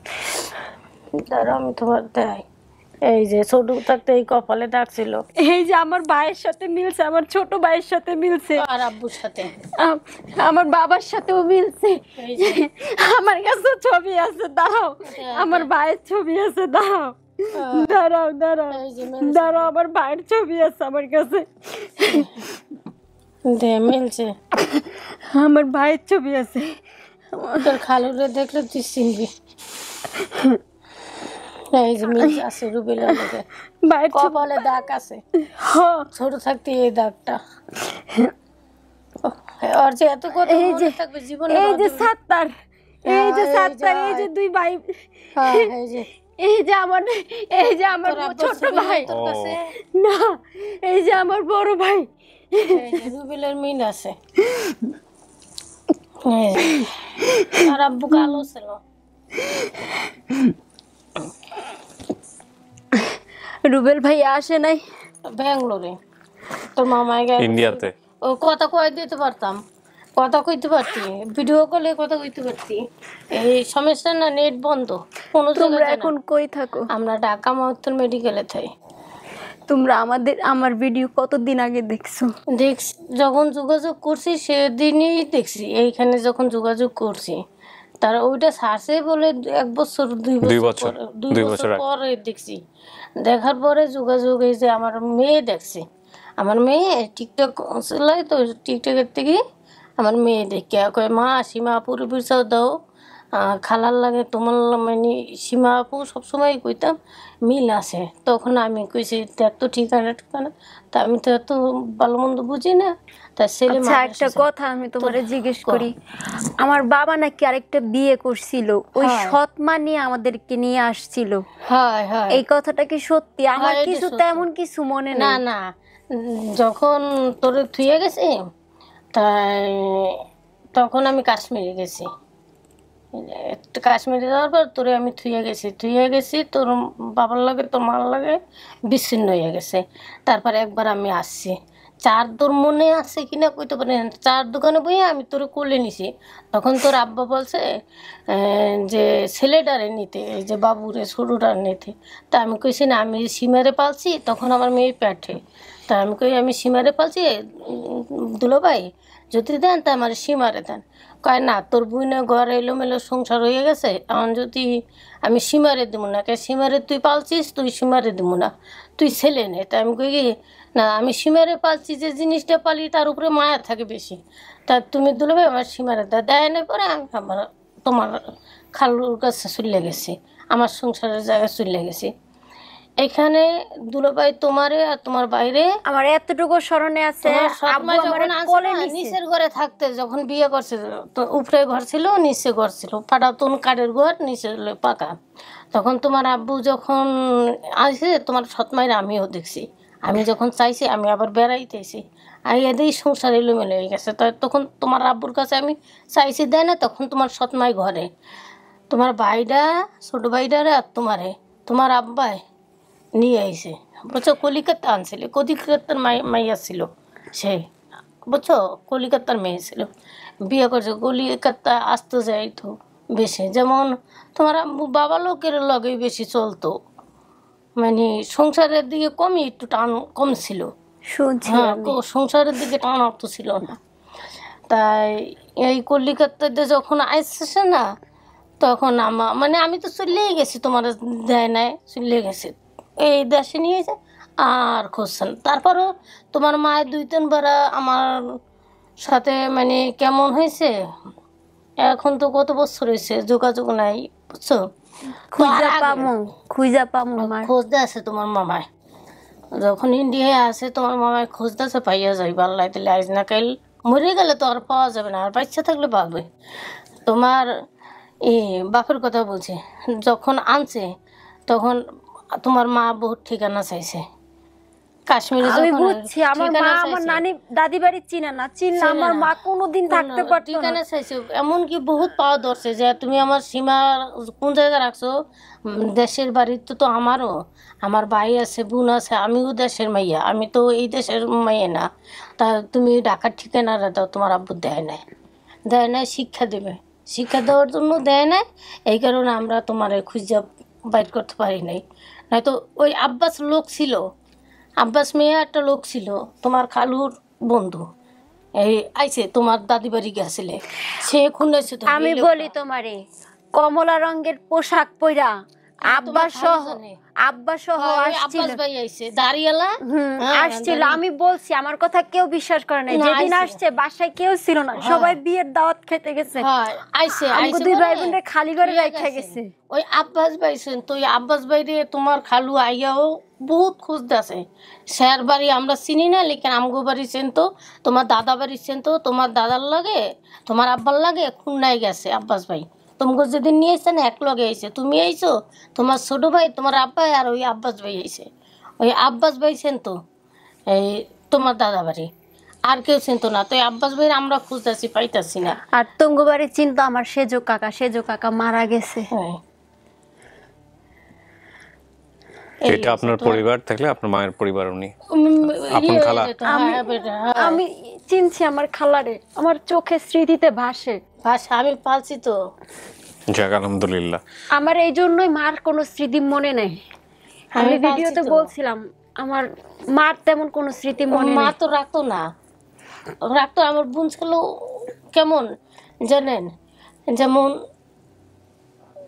তার আমি তোমার দেয়। এই যে ছোট থাকতে এই কপালে ডাকছিল, এই যে আমার ভাইয়ের সাথে মিলছে, আমার ছোট ভাইয়ের সাথে মিলছে, আর আব্বুর সাথে, আমার বাবার সাথেও মিলছে। আমার কাছে ছবি আছে, দাঁড়াও, আমার ভাইয়ের ছবি আছে, দাঁড়াও দাঁড়াও দাঁড়াও দাঁড়াও, আমার ভাইয়ের ছবি আছে আমার কাছে, মিলছে। আমার ভাইয়ের ছবি আছে। তোর খালুরে দেখলে তুই চিনবি। এই যে মিলছে আছে রুবেলের মধ্যে, ভাইয়ের কপালে দাগ আছে, ছোট থাকতে এই দাগটা। আর যে এত কথা মনে থাকবে জীবনে। এই যে সাত্তার, এই যে সাত্তার, এই যে 2 ভাই, এই যে আমার, এই যে আমার ছোট ভাই, না এই যে আমার বড় ভাই, রুবেলের মিল আছে। আর আব্বু কালো ছিল। রুবেল ভাই আসে নাই ব্যাঙ্গালোরে, তোর মামাই গেছে ইন্ডিয়াতে। ও কথা কয়ে দিতে পারতাম, কথা কইতে পারতি, ভিডিও কলে কথা কইতে পারতি। এই সমস্যা না, নেট বন্ধ কোনো তোমরা জায়গায় এখন কই থাকো? আমরা ঢাকা মহত্তর মেডিকেলে থাই। তোমরা আমার ভিডিও কতদিন আগে দেখছো? দেখছি যখন যোগাযোগ করছি সেদিনই দেখছি, এইখানে যখন যোগাযোগ করছি তার ওইটা ছাড়ছে বলে 1 বছর 2 বছর পরে দেখছি। দেখার পরে যোগাযোগ এই যে আমার মেয়ে দেখছি, আমার মেয়ে টিকটক চালায় তো, টিকটকের থেকে আমার মেয়ে দেখে কয় মা সীমা আপুর বিচার দাও, খালার লাগে তোমার মানে সীমা আপু সবসময় কইতাম মিল আছে। তখন আমি কইছি দেখ তো ঠিকানা ঠিকানা, তা আমি তো এত ভালো মন্দ বুঝি না। তার ছেলে একটা কথা আমি তোমারে জিজ্ঞেস করি, আমার বাবা নাকি আরেকটা বিয়ে করছিল, ওই সৎমা নিয়ে আমাদেরকে নিয়ে আসছিল, এই কথাটা কি সত্যি? আমার কিছু তেমন কিছু মনে না না, যখন তোরে থুয়ে গেছে তাই তখন আমি কাশ্মীরে গেছি, কাশ্মীরে যাওয়ার পর তোরে আমি থুয়ে গেছি তোর বাবার লাগে তোর মার লাগে বিচ্ছিন্ন হয়ে গেছে। তারপরে একবার আমি আসছি, চার তোর মনে আছে কিনা কইতে পারি না, চার দোকানে বইয়ে আমি তোর কোলে নিছি। তখন তোর আব্বা বলছে যে ছেলেটারে নিতে, এই যে বাবুরে ছোটোটার নিতে। তা আমি কইছি না আমি সীমারে পালছি, তখন আমার মেয়ে পেটে। তা আমি কই আমি সীমারে পালছি, দুলাভাই যদি দেন তা আমার সীমারে দেন। কয় না তোর বুইনে ঘর এলোমেলো সংসার হয়ে গেছে, এখন যদি আমি সীমারে দেবো না, কে সীমারে তুই পালছিস, তুই সীমারে দেবো না, তুই ছেলে নে। তা আমি কই না আমি সীমারে পালছি, যে জিনিসটা পালি তার উপরে মায়া থাকে বেশি, তা তুমি দুলাভাই আমার সীমারে দেয় না। পরে আমি আমার তোমার খালুর কাছে চলে গেছি, আমার সংসারের জায়গায় চলে গেছি। এখানে দুলাভাই তোমারে আর তোমার বাইরে আমার এতটুকু স্মরণে আছে, নিচের ঘরে থাকতে যখন বিয়ে করছে তো উপরে ঘর ছিল নিচে ঘর ছিল, পাটাতন কাঠের ঘর, নিচে পাকা। তখন তোমার আব্বু যখন আসে তোমার সৎমাইরে আমিও দেখছি, আমি যখন চাইছি আমি আবার বেড়াইতেছি, আর এদের সংসার এলোমেলো হয়ে গেছে। তখন তোমার আব্বুর কাছে আমি চাইছি দেয় না, তখন তোমার সৎমাই ঘরে, তোমার ভাইরা ছোট ভাইডারে আর তোমার আব্বাই নিয়ে আইছে, বুঝছো, কলিকাতা আনছিল, কলিকাতার মাইয়া ছিল সে, বুঝছো, কলিকাতার মেয়ে ছিল, বিয়ে করছে। কলিকাতা আসতে যাইতো বেশি, যেমন তোমার বাবা লোকের লগে বেশি চলতো, মানে সংসারের দিকে কমই একটু টান কম ছিল, হ্যাঁ সংসারের দিকে টান অর্থ ছিল না। তাই এই কলিকাতাতে যখন আসছে না তখন মানে আমি তো চলেই গেছি, তোমার দেয় নাই, চলে গেছি এই দেশে নিয়ে যায় আর খুঁজছেন। তারপরও তোমার মায়ের 2-3 বার আমার সাথে মানে কেমন হয়েছে, এখন তো কত বছর হয়েছে যোগাযোগ নাই, বুঝছো, খোঁজতে আছে তোমার মামায়, যখন ইন্ডিয়ায় আসে তোমার মামায় খোঁজতে আছে, পাইয়া যাইবে আল্লাহ দিলে, আজ না কাল মরে গেলে তো আর পাওয়া যাবে না, আর বাচ্চা থাকলে পাবে। তোমার বাপের কথা বলছে, যখন আনছে তখন তোমার মা বহুত ঠিকানা চাইছে কাশ্মীরে, আমি বুঝছি আমার মা আমার নানি দাদি বাড়ি চিনে না, চিনলে আমার মা কোনোদিন থাকতে পারতো না, ঠিকানা চাইছে। এমনকি বহুত পাওয়া ধরছে যে তুমি আমার সীমা কোন জায়গায় রাখছো, দেশের বাড়িতে তো আমারও, আমার ভাই আছে, বোন আছে, আমিও দেশের মাইয়া, আমি তো এই দেশের মাইয়া না, তা তুমি ঢাকার ঠিকানা দাও। তোমার আব্বু দেয় নাই, শিক্ষা দেবে, শিক্ষা দেওয়ার জন্য দেয় নাই, এই কারণে আমরা তোমার খুঁজে বাইর করতে পারি নাই। নয়তো ওই আব্বাস লোক ছিল, আব্বাস মেয়ে একটা লোক ছিল তোমার খালুর বন্ধু, এই আইছে তোমার দাদি বাড়ি গেছিলে, সে খুনেছে। আমি বলি তোমারে, কমলা রঙের পোশাক পরা আব্বা সহ আসছিল, আমি বলছি আমার কথা কেউ বিশ্বাস করে নাই, যেদিন আসছে বাসায় কেউ ছিল না, সবাই বিয়ের দাওয়াত খেতে গেছে, দুই ভাই বোনের খালি করে রেখে গেছে। ওই আব্বাস ভাই তো ওই আব্বাস ভাইরে তোমার খালু আইয়াও বহুত খুঁজতে আছে, স্যার বাড়ি আমরা চিনি না, লেকিন আমগো বাড়ি চেনতো, তোমার দাদা বাড়ি চেনতো, তোমার দাদার লাগে তোমার আব্বার লাগে খুলনায় গেছে আব্বাস ভাই, তোমাকে যেদিন নিয়ে এসছে না এক লগে আইছে, তুমি আইছো, তোমার ছোট ভাই, তোমার আব্বাই আর ওই আব্বাস ভাই আইছে, ওই আব্বাস ভাই চেনতো এই তোমার দাদা বাড়ি, আর কেউ চিনতো না। তো এই আব্বাস ভাই আমরা খুঁজতেছি, পাইতাছি না। আর তোমার বাড়ি চিনতো আমার সেজো কাকা মারা গেছে। এটা আপনার পরিবার থাকলে আপনার মায়ের পরিবার উনি আপন খালা। আমি চিনছি আমার খালারে, আমার চোখে স্মৃতিতে ভাসে। আমি পালছি তো। যাক আলহামদুলিল্লাহ। আমার এই জন্যই মার কোনো স্মৃতি মনে নেই। আমি ভিডিওতে বলছিলাম আমার মার তেমন কোনো স্মৃতি মনে নেই। মা তো রাখতো না, রাখতো। আমার বোন ছিল কেমন জানেন, যেমন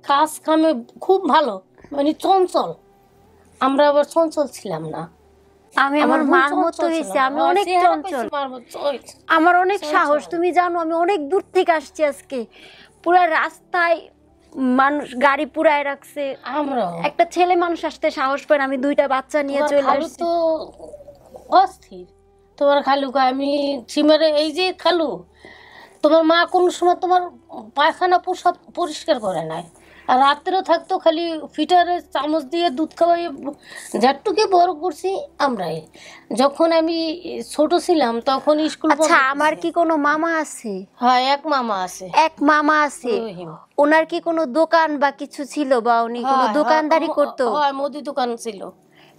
কাজ কামে খুব ভালো, মানে চঞ্চল। আমরা আবার চঞ্চল ছিলাম না। আমি আমার মার মতো হয়েছে, আমি অনেক চঞ্চল, আমার অনেক সাহস। তুমি জানো আমি অনেক দূর থেকে আসছি আজকে, পুরো রাস্তায় মানুষ গাড়ি পুরায় রাখছে। আমরা একটা ছেলে মানুষ আসতে সাহস পায় না, আমি 2টা বাচ্চা নিয়ে চলে আসছি। তো অস্থির তোমার খালুকে। আমি সীমারে এই যে খালু, তোমার মা কোন সময় তোমার পায়খানা পোশাক পরিষ্কার করে নাই, আর রাত্রেও থাকতো খালি ফিটারে চামচ দিয়ে দুধ খাওয়াই। যারটুকু বড় করছি আমরাই। যখন আমি ছোট ছিলাম তখন স্কুল। আচ্ছা আমার কি কোনো মামা আছে? হ্যাঁ এক মামা আছে। এক মামা আছে। ওনার কি কোনো দোকান বা কিছু ছিল, বা উনি কোনো দোকানদারি করতো? হ্যাঁ মুদি দোকান ছিল।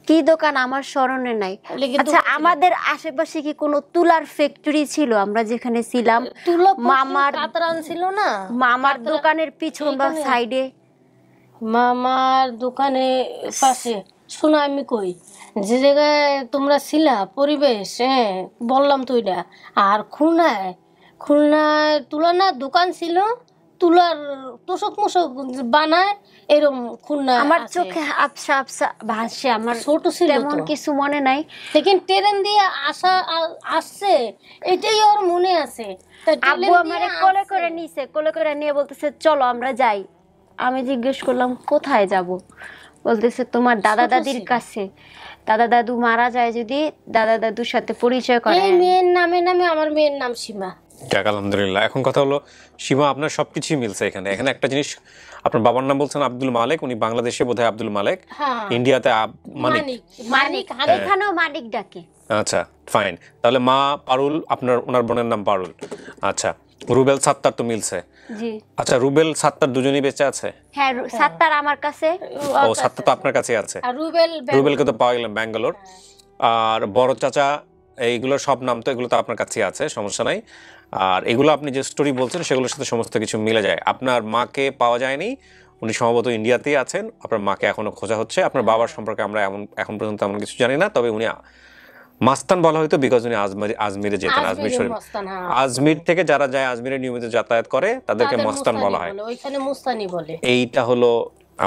কি দোকান আমার স্মরণে নাই। আচ্ছা আমাদের আশেপাশে কি কোনো তুলার ফ্যাক্টরি ছিল আমরা যেখানে ছিলাম? মামার কাতরান ছিল না, মামার দোকানের পিছন বা সাইডে। মামার দোকানে পাশে। শোনো আমি কই, যে জায়গায় তোমরা ছিলা পরিবেশ, হ্যাঁ বললাম তো এটা। আর খুলনায় তুলা না দোকান ছিল, তুলার তোষক মোষক বানায় এরকম খুলনায়। আমার চোখে আবসা আবসা ভাসে, আমার ছোট ছিল তেমন কিছু মনে নাই। লেকিন ট্রেন দিয়ে আসছে এটাই ওর মনে আছে। আব্বু আমারে কোলে করে নিছে, কোলে করে নিয়ে বলতেছে চলো আমরা যাই। আমি জিজ্ঞেস করলাম কোথায় যাব? বলতেছে তোমার দাদা দাদির কাছে। দাদা দাদু মারা যায় যদি দাদা দাদুর সাথে পরিচয় করে। এই মেয়ের নামে আমার মেয়ের নাম সীমা। যাক আলহামদুলিল্লাহ। এখন কথা হলো সীমা আপনার সবকিছুই মিলছে এখানে। এখানে একটা জিনিস, আপনার বাবার নাম বলছেন আব্দুল মালিক, উনি বাংলাদেশে বোধহয় আব্দুল মালিক, ইন্ডিয়াতে মানিক। এখানেও মানিক ডাকে। আচ্ছা ফাইন। তাহলে মা পারুল, আপনার ওনার বোনের নাম পারুল। আচ্ছা রুবেল সাত্তার তো মিলছে। জি। আচ্ছা রুবেল সাত্তার দুজনেই বেঁচে আছে? হ্যাঁ সাত্তার আমার কাছে। ও সাত্তার তো আপনার কাছে আছে। আর রুবেলকে তো পাওয়া গেলাম ব্যাঙ্গালোর। আর বড় চাচা এইগুলো সব নাম তো এগুলো তো আপনার কাছে আছে, সমস্যা নাই। আর এগুলো আপনি যে স্টোরি বলছেন সেগুলোর সাথে সমস্ত কিছু মিলে যায়। আপনার মাকে পাওয়া যায়নি, উনি সম্ভবত ইন্ডিয়াতেই আছেন। আপনার মাকে এখনো খোঁজা হচ্ছে। আপনার বাবার সম্পর্কে আমরা এখন পর্যন্ত এমন কিছু জানি না, তবে উনি মাস্তান বলা হয়তো বিকজ উনি আজমিরে যেতেন, আজমির শরীফ। আজমির থেকে যারা যায় আজমিরে নিয়মিত যাতায়াত করে তাদেরকে মস্তান বলা হয়, ওইখানে মুস্তানি বলে। এইটা হলো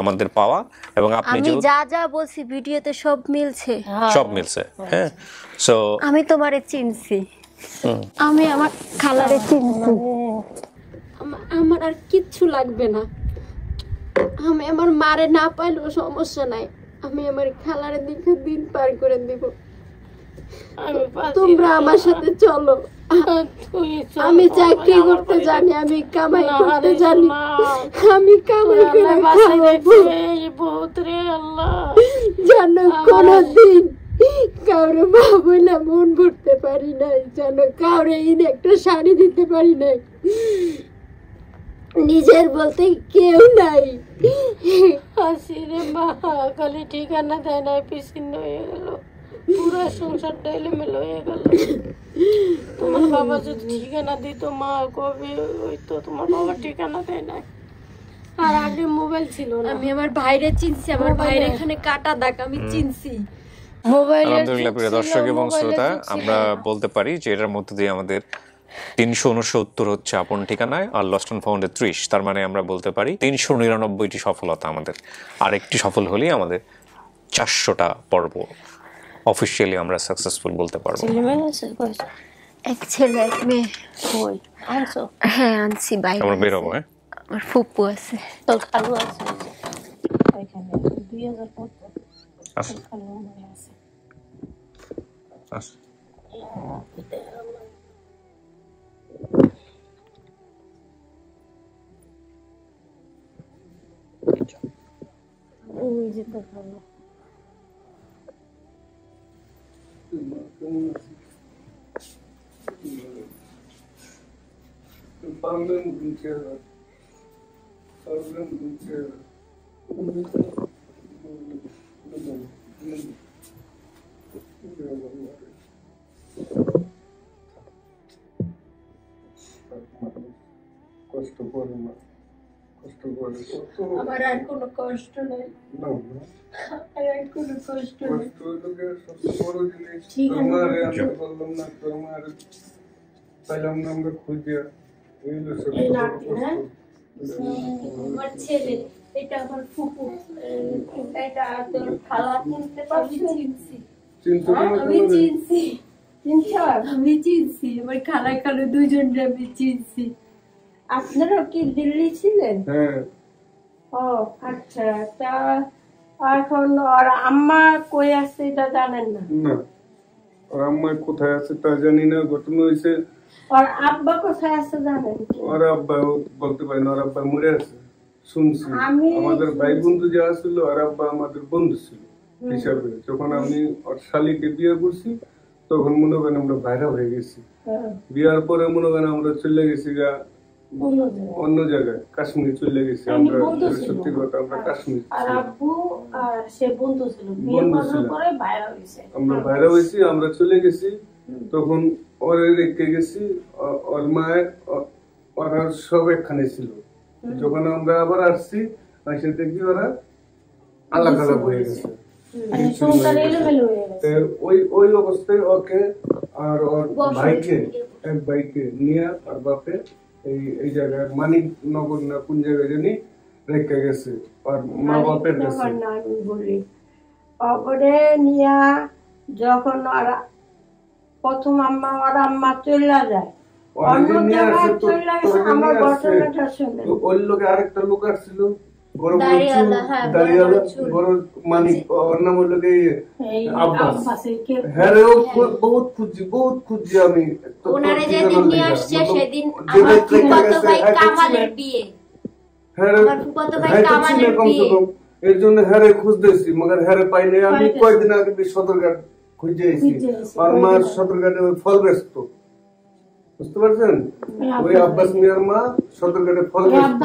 আমাদের পাওয়া। এবং আপনি আমি যা যা বলছি ভিডিওতে সব মিলছে, সব মিলছে। হ্যাঁ সো আমি তোমারে চিনছি, আমি আমার খালারে চিনছি। আমার আর কিচ্ছু লাগবে না। আমি আমার মারে না পাইলেও সমস্যা নাই, আমি আমার খালারে দেখে দিন পার করে দিব। তোমরা আমার সাথে চলো। আমি চাকরি করতে জানি, আমি কামাই করতে জানি, আমি কামাই করে খাবো। জানো কোনদিন কাউরে মা বলে মন ভরতে পারি নাই, জানো কাউরে ঈদে একটা শাড়ি দিতে পারি নাই, নিজের বলতে কেউ নাই। হাসিরে মা খালি ঠিকানা দেয় না, পিছিন্ন হয়ে গেল, পুরো সংসারটা এলোমেলো হয়ে গেল। তোমার বাবা যদি ঠিকানা দিত মা কবে হইতো, তোমার বাবা ঠিকানা দেয় না। আর আগে মোবাইল ছিল না। আমি আমার ভাইরে চিনছি, আমার ভাইরে এখানে কাটা দাগ আমি চিনছি। আলহামদুলিল্লাহ প্রিয় দর্শক এবং শ্রোতা, আমরা বলতে পারি যে এটার মধ্যে দিয়ে আমাদের 369 হচ্ছে আপন ঠিকানায়, আর লস্ট অ্যান্ড ফাউন্ডে 30। তার মানে আমরা বলতে পারি 399টি সফলতা আমাদের। আরেকটি সফল হলেই আমাদের 400টা পর্ব অফিসিয়ালি আমরা সাকসেসফুল বলতে পারবো। এক ছেলে এক মেয়ে। কই আনছো? হ্যাঁ আনছি, বাইরে আমরা বের হবো। হ্যাঁ আমার ফুপু আছে, তোর খালু আছে এখানে 2015 আচ্ছা খালু মনে আছে। আচ্ছা ওই যে তোর খালু। Parlen করে না, কষ্ট করে আমার আর কোনো কষ্ট নেই, না আমার আর কোনো কষ্ট নেই। কষ্ট হইলো সবচেয়ে বড় জিনিস। ঠিক আছে। তোমার আমি বললাম না, তোমার পাইলাম না আমরা খুঁজে, এই হলো এই সবচেয়ে বড় নাতি, হ্যাঁ? কষ্ট। আমার ছেলে, এটা আমার ফুফু, এটা তোর খালা, চিনতে পারছি? চিনছি, চিন্তা আমি চিনছি, আমি চিনছি, আমার খালা খালু দুজনকে আমি চিনছি। আপনারা কি দিল্লি ছিলেন? হ্যাঁ, ও আচ্ছা, তা এখন আর আম্মা কই আছে এটা জানেন না? না আর আম্মা কোথায় আছে তা জানি না। ঘটনা হয়েছে আর আব্বা কোথায় আছে জানেন কি? ওর আব্বা বলতে পারি না, ওর আব্বা মরে আছে শুনছি। আমি- আমাদের ভাই বন্ধু যা ছিল, আর আব্বা আমাদের বন্ধু ছিল হিসাবে। যখন আমি ওর শালিকে বিয়ে করছি তখন মনে করেন আমরা বাইরে হয়ে গেছি। হ্যাঁ, বিয়ার পরে মনে করেন আমরা চলে গেছি গা বন্ধু ছিল। অন্য জায়গায়, কাশ্মীর চলে গেছি এমনি আমরা। বন্ধু ছিল। সত্যি কথা, আমরা কাশ্মীর আর ছিলাম। আব্বু আর সে বন্ধু ছিল, বিয়ে বন্ধু করার ছিল। পরে বাইরে হয়েছে। আমরা বাইরে হয়েছি, আমরা চলে গেছি। তখন ওরে রেখে গেছি, ওর মায়ের ওরা সব একখানে ছিল। যখন আমরা আবার আসছি, আসে দেখি ওরা আলাদা আলাদা হয়ে গেছে। মানে সংসার এলোমেলো হয়ে গেছে। তো ওই অবস্থায় ওকে আর ওর ভাইকে, এক ভাইকে নিয়ে আর বাপে এই জায়গায় মানিকনগর না কোন জায়গায় জানি রেখে গেছে আর মা বাপের কাছে। আমার না আমি বলি, অপরে নিয়া যখন ওরা প্রথম আম্মা ওর আম্মা চলে যায়, অন্য অনেকে নিয়ে জায়গায় আসছে তো, চলে গেছে। তোকে আমার নিয়ে আসছে। ঘটনাটা শুনে তো ওই লোকে আরেকটা লোক আসছিল, বড় বড় চুল, দাড়িওয়ালা, হ্যাঁ, বড় দাড়িওয়ালা, বড় চুল। বড় মানিক, ওর নাম হলো কি এই আব্বাস। আব্বাসের কে হ্যাঁ রে, ও বহুত খুঁজছি আমি। তো ওনারে তোর যেদিন ঠিকানা নিয়ে লেখা। আসছে মতলব সেদিন যে আমার ব্যক্তি রেখে ফুফাতো গেছে, ভাই হ্যাঁ, তো কামালের ছিলেন। বিয়ে, হ্যাঁ রে, আমার ফুফাতো ভাই হ্যাঁ, তো কামালের ছিলেন কমসে বিয়ে। কম। এর জন্য হ্যারে খুঁজতেছি, মগর হ্যারে পাইনি। আমি কয়েকদিন আগে সদরঘাট খুঁজে এসেছি। আর মা সদরঘাটে ওই ফল ব্যস্ত, বুঝতে পারছেন? ওই আব্বাস মিয়ার মা সদরঘাটে ফল ব্যস্ত।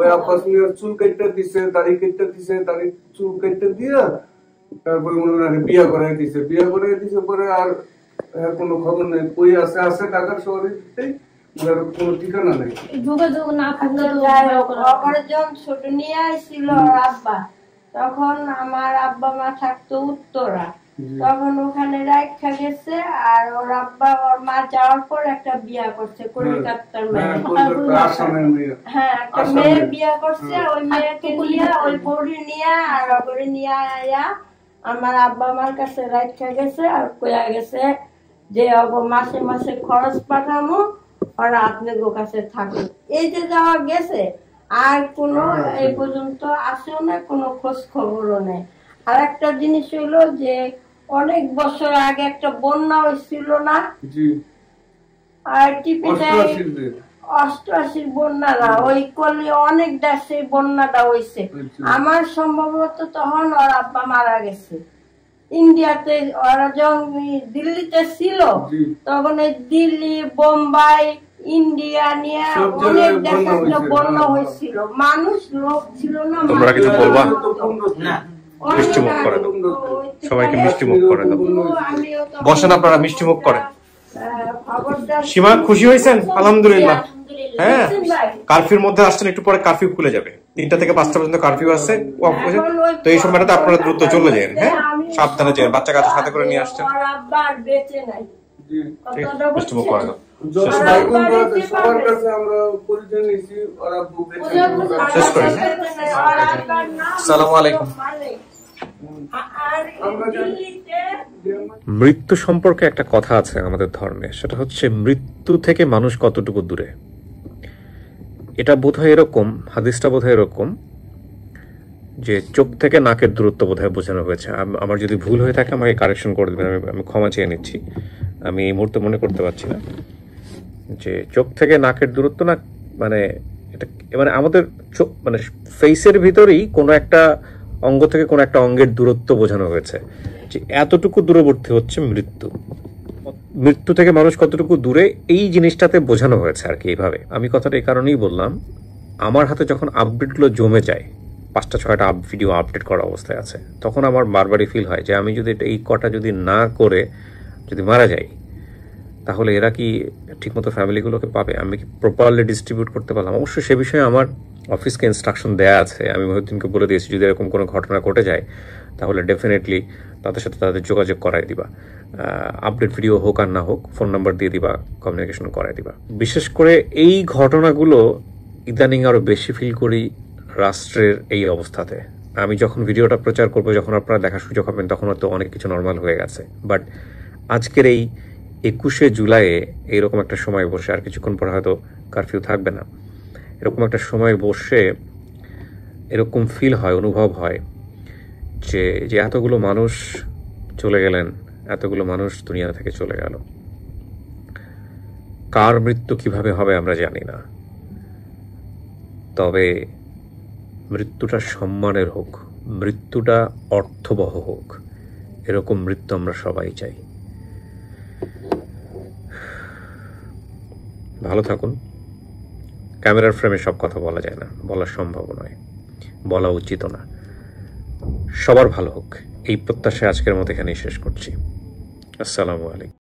ওই আব্বাস মিয়ার চুল কেটে দিছে, দাড়ি কেটে দিছে, দাড়ি চুল কেটে দিয়া তারপরে মনে হয় বিয়া করাই দিছে। বিয়া করাই দিছে পরে আর কোনো খবর নেই। কই আছে আছে ঢাকার শহরে, কোনো ঠিকানা নেই। যোগাযোগ না থাকলে তো যাই হোক, করা অপরজন ছোট নিয়ে আসছিল ওর আব্বা, তখন আমার আব্বা মা থাকতো উত্তরা, তখন ওখানে রাখা গেছে। আর ওর আব্বা ওর মা যাওয়ার পর একটা বিয়া করছে কলিকাতার মেয়ে। আসামের মেয়ে। হ্যাঁ, একটা মেয়ে বিয়া করছে। ওই মেয়েকে নিয়ে, ওই বড়ি নিয়ে আর অগরে নিয়ে আয়া আমার আব্বা মার কাছে রাখা গেছে। আর কইয়া গেছে যে মাসে মাসে খরচ পাঠামো, আর আপনাদের কাছে থাকুন। এই যে যাওয়া গেছে, আর কোনো এই পর্যন্ত আসেও না, কোনো খোঁজ খবরও নেই। আর একটা জিনিস হলো যে অনেক বছর আগে একটা বন্যা হয়েছিল না, জি, আর টিপিতে 88 88 বন্যা না, ওই কলি অনেক দেশে বন্যাটা হয়েছে। আমার সম্ভবত তখন ওর আব্বা মারা গেছে। ইন্ডিয়াতে ওরা যখন দিল্লিতে ছিল, জি। তখন এই দিল্লি, বোম্বাই, ইন্ডিয়া নিয়ে সব অনেক জায়গায় দেশে বন্যা বন্যা হয়েছিল। হয়েছিল। মানুষ লোক ছিল না। তোমরা কিছু বলবা? না, অনেক মিষ্টি মুখ করে দাও। সবাইকে মিষ্টি মুখ করে দাও। আমিও তখন বসেন আপনারা, মিষ্টি মুখ করেন। খবরদার সীমা, খুশি হয়েছেন? আলহামদুলিল্লাহ। হ্যাঁ, ভাই, কারফিউর মধ্যে আসছেন, একটু পরে কারফিউ খুলে যাবে। 3টা থেকে 5টা পর্যন্ত কারফিউ আছে। তো এই সময়টাতে আপনারা দ্রুত চলে যান। হ্যাঁ, সাবধানে যান। বাচ্চা কাচ্চা সাথে করে নিয়ে আসছেন। ওর আব্বা আর বেঁচে নাই। জি। ঠিক, কথাটা মিষ্টি মুখ বুঝছেন? করে দাও। যত ভাই বোনরা আছে, সবার কাছে আমরা পরিচয় নিয়েছি। ওরা বেঁচে আছে। শেষ করি। ওর আব্বার নাম আসসালামু আলাইকুম। মালিক। আর দিল্লিতে মৃত্যু সম্পর্কে একটা কথা আছে আমাদের ধর্মে, সেটা হচ্ছে মৃত্যু থেকে মানুষ কতটুকু দূরে। এটা বোধহয় এরকম, হাদিসটা বোধহয় এরকম যে চোখ থেকে নাকের দূরত্ব বোধহয় বোঝানো হয়েছে। আমার যদি ভুল হয়ে থাকে আমাকে কারেকশন করে দেবেন, আমি ক্ষমা চেয়ে নিচ্ছি। আমি এই মুহূর্তে মনে করতে পারছি না যে চোখ থেকে নাকের দূরত্ব না, মানে এটা মানে আমাদের চোখ মানে ফেসের ভিতরেই কোনো একটা অঙ্গ থেকে কোনো একটা অঙ্গের দূরত্ব বোঝানো হয়েছে, যে এতটুকু দূরবর্তী হচ্ছে মৃত্যু। মৃত্যু থেকে মানুষ কতটুকু দূরে, এই জিনিসটাতে বোঝানো হয়েছে আর কি। এইভাবে আমি কথাটা এই কারণেই বললাম, আমার হাতে যখন আপডেটগুলো জমে যায়, 5টা 6টা ভিডিও আপডেট করা অবস্থায় আছে, তখন আমার বারবারই ফিল হয় যে আমি যদি এই কটা যদি না করে যদি মারা যাই, তাহলে এরা কি ঠিকমতো ফ্যামিলিগুলোকে পাবে? আমি কি প্রপারলি ডিস্ট্রিবিউট করতে পারলাম? অবশ্যই সে বিষয়ে আমার অফিসকে ইনস্ট্রাকশন দেয়া আছে। আমি মহিউদ্দিনকে বলে দিয়েছি যদি এরকম কোনো ঘটনা ঘটে যায় তাহলে ডেফিনেটলি তাদের সাথে তাদের যোগাযোগ করাই দিবা। আপডেট ভিডিও হোক আর না হোক, ফোন নাম্বার দিয়ে দিবা, কমিউনিকেশন করাই দিবা। বিশেষ করে এই ঘটনাগুলো ইদানিং আরও বেশি ফিল করি রাষ্ট্রের এই অবস্থাতে। আমি যখন ভিডিওটা প্রচার করবো, যখন আপনারা দেখার সুযোগ হবেন, তখন হয়তো অনেক কিছু নর্মাল হয়ে গেছে। বাট আজকের এই 21শে জুলাইয়ে এইরকম একটা সময় বসে, আর কিছুক্ষণ পর হয়তো কারফিউ থাকবে না, এরকম একটা সময় বসে এরকম ফিল হয়, অনুভব হয় যে এতগুলো মানুষ চলে গেলেন, এতগুলো মানুষ দুনিয়া থেকে চলে গেল। কার মৃত্যু কিভাবে হবে আমরা জানি না, তবে মৃত্যুটা সম্মানের হোক, মৃত্যুটা অর্থবহ হোক, এরকম মৃত্যু আমরা সবাই চাই। ভালো থাকুন। ক্যামেরার ফ্রেমে সব কথা বলা যায় না, বলা সম্ভব নয়, বলা উচিত না। সবার ভালো হোক এই প্রত্যাশায় আজকের মতো এখানেই শেষ করছি। আসসালামু আলাইকুম।